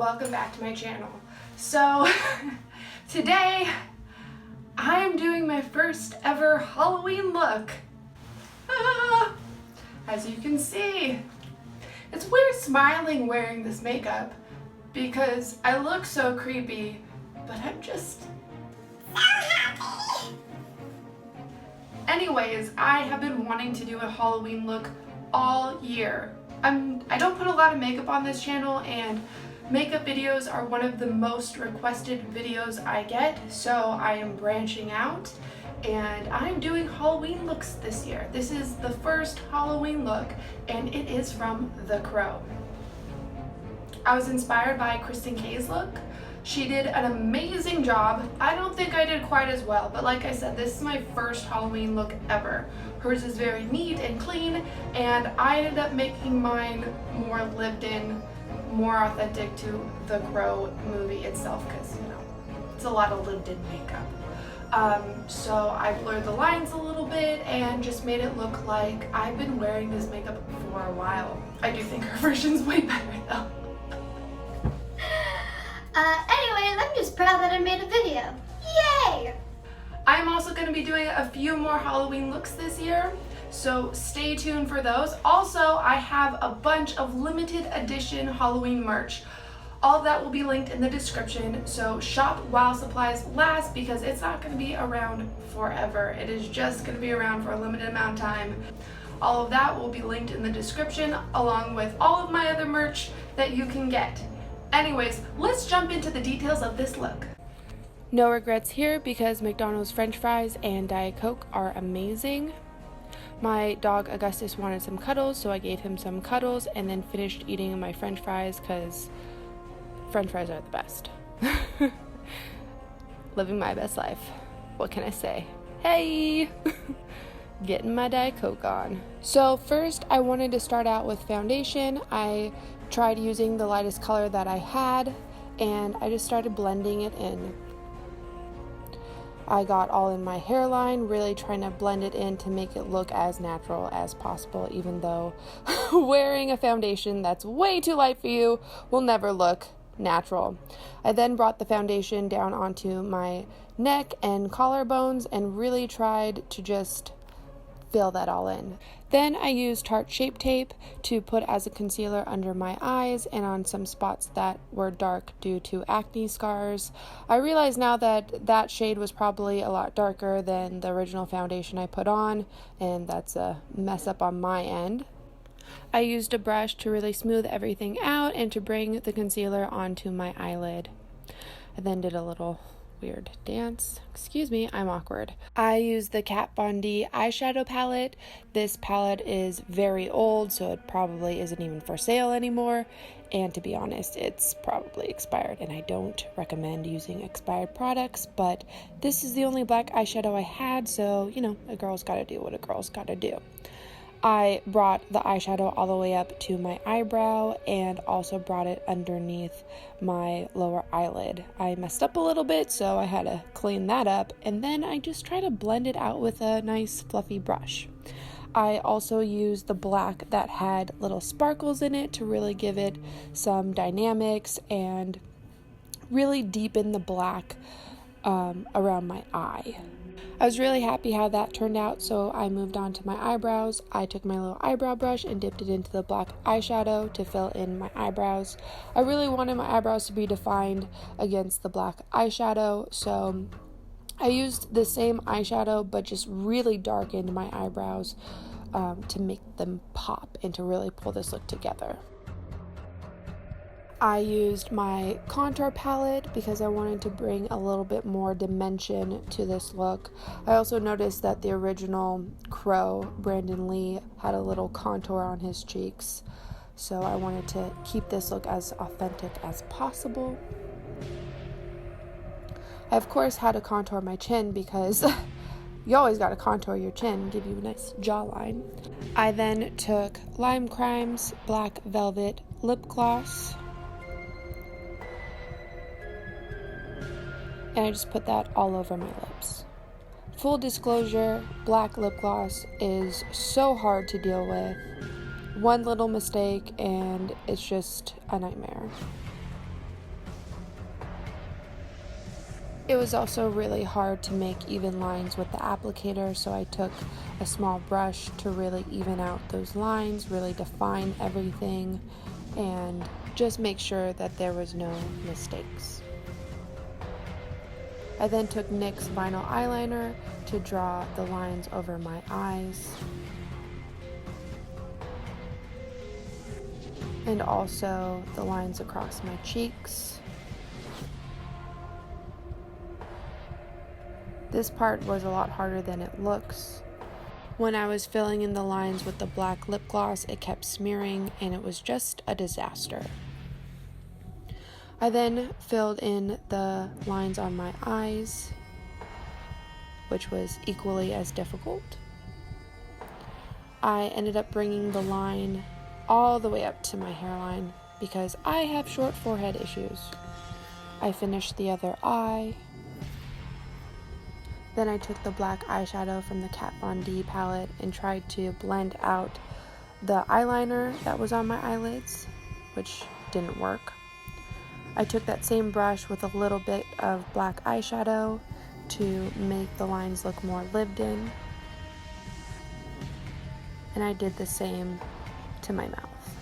welcome back to my channel. So today I am doing my first ever Halloween look. As you can see, it's weird smiling wearing this makeup because I look so creepy, but I'm just so happy. Anyways, I have been wanting to do a Halloween look all year. I don't put a lot of makeup on this channel, and makeup videos are one of the most requested videos I get, so I am branching out and I'm doing Halloween looks this year. This is the first Halloween look and it is from The Crow. I was inspired by Kristen Kay's look. She did an amazing job. I don't think I did quite as well, but like I said, this is my first Halloween look ever. Hers is very neat and clean, and I ended up making mine more lived in, more authentic to The Crow movie itself, because, you know, it's a lot of lived in makeup. So I blurred the lines a little bit and just made it look like I've been wearing this makeup for a while. I do think her version's way better though. Anyways, I'm just proud that I made a video. Yay! I'm also going to be doing a few more Halloween looks this year, so stay tuned for those. Also, I have a bunch of limited edition Halloween merch. All of that will be linked in the description, so shop while supplies last because it's not going to be around forever. It is just going to be around for a limited amount of time. All of that will be linked in the description along with all of my other merch that you can get. Anyways, let's jump into the details of this look. No regrets here because McDonald's French fries and Diet Coke are amazing. My dog Augustus wanted some cuddles, so I gave him some cuddles and then finished eating my French fries because French fries are the best. Living my best life. What can I say? Hey! Getting my Diet Coke on. So first I wanted to start out with foundation. I tried using the lightest color that I had and I just started blending it in. I got all in my hairline, really trying to blend it in to make it look as natural as possible, even though wearing a foundation that's way too light for you will never look natural. I then brought the foundation down onto my neck and collarbones and really tried to just fill that all in. Then I used Tarte Shape Tape to put as a concealer under my eyes and on some spots that were dark due to acne scars. I realize now that that shade was probably a lot darker than the original foundation I put on, and that's a mess up on my end. I used a brush to really smooth everything out and to bring the concealer onto my eyelid. I then did a little weird dance. Excuse me, I'm awkward. I used the Kat Von D eyeshadow palette. This palette is very old, so it probably isn't even for sale anymore. And to be honest, it's probably expired, and I don't recommend using expired products, but this is the only black eyeshadow I had, so, you know, a girl's gotta do what a girl's gotta do. I brought the eyeshadow all the way up to my eyebrow and also brought it underneath my lower eyelid. I messed up a little bit, so I had to clean that up, and then I just try to blend it out with a nice fluffy brush. I also used the black that had little sparkles in it to really give it some dynamics and really deepen the black around my eye. I was really happy how that turned out, so I moved on to my eyebrows. I took my little eyebrow brush and dipped it into the black eyeshadow to fill in my eyebrows. I really wanted my eyebrows to be defined against the black eyeshadow, so I used the same eyeshadow but just really darkened my eyebrows to make them pop and to really pull this look together. I used my contour palette because I wanted to bring a little bit more dimension to this look. I also noticed that the original Crow, Brandon Lee, had a little contour on his cheeks, so I wanted to keep this look as authentic as possible. I of course had to contour my chin because you always gotta contour your chin, give you a nice jawline. I then took Lime Crime's Black Velvet Lip Gloss, and I just put that all over my lips. Full disclosure, black lip gloss is so hard to deal with. One little mistake and it's just a nightmare. It was also really hard to make even lines with the applicator, so I took a small brush to really even out those lines, really define everything, and just make sure that there was no mistakes. I then took NYX vinyl eyeliner to draw the lines over my eyes, and also the lines across my cheeks. This part was a lot harder than it looks. When I was filling in the lines with the black lip gloss, it kept smearing and it was just a disaster. I then filled in the lines on my eyes, which was equally as difficult. I ended up bringing the line all the way up to my hairline because I have short forehead issues. I finished the other eye. Then I took the black eyeshadow from the Kat Von D palette and tried to blend out the eyeliner that was on my eyelids, which didn't work. I took that same brush with a little bit of black eyeshadow to make the lines look more lived in. And I did the same to my mouth.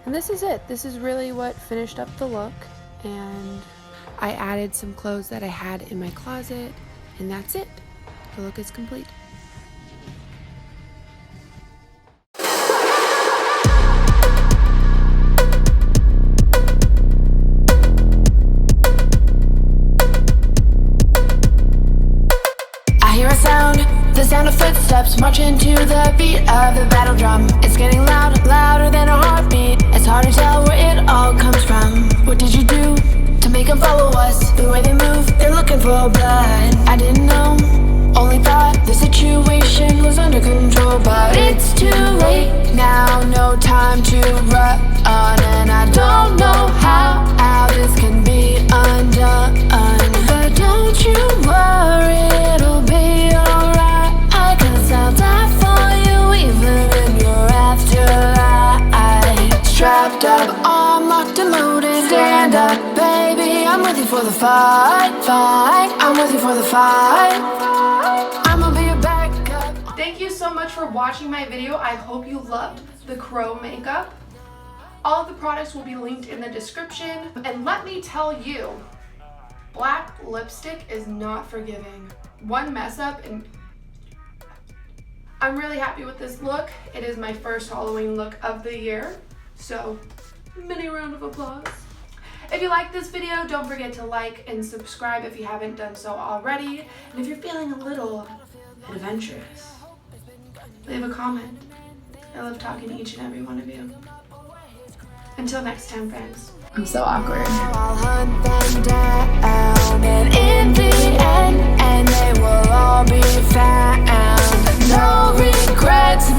And this is it. This is really what finished up the look. And I added some clothes that I had in my closet, and that's it. The look is complete. I hear a sound, the sound of footsteps marching to the beat of the battle drum. It's getting loud, louder than a heartbeat. It's hard to tell where it all comes from. What did you do to make them follow us? The way they move, they're looking for blood. I didn't know, only thought the situation was under control. But it's too late now, no time to run. And I don't know how this can be undone. But don't you worry, it'll be alright. 'Cause I'll die for you even in your afterlife. Strapped up, armed, locked and loaded. Stand up, baby, I'm with you for the fight. I'm with you for the fight. I'ma be your backup. Thank you so much for watching my video. I hope you loved the crow makeup. All of the products will be linked in the description. And let me tell you, black lipstick is not forgiving. One mess up and I'm really happy with this look. It is my first Halloween look of the year. So, mini round of applause. If you like this video, don't forget to like and subscribe if you haven't done so already. And if you're feeling a little adventurous, leave a comment. I love talking to each and every one of you. Until next time, friends. I'm so awkward. I'll hunt them down, and in the end, and they will all be found. No regrets.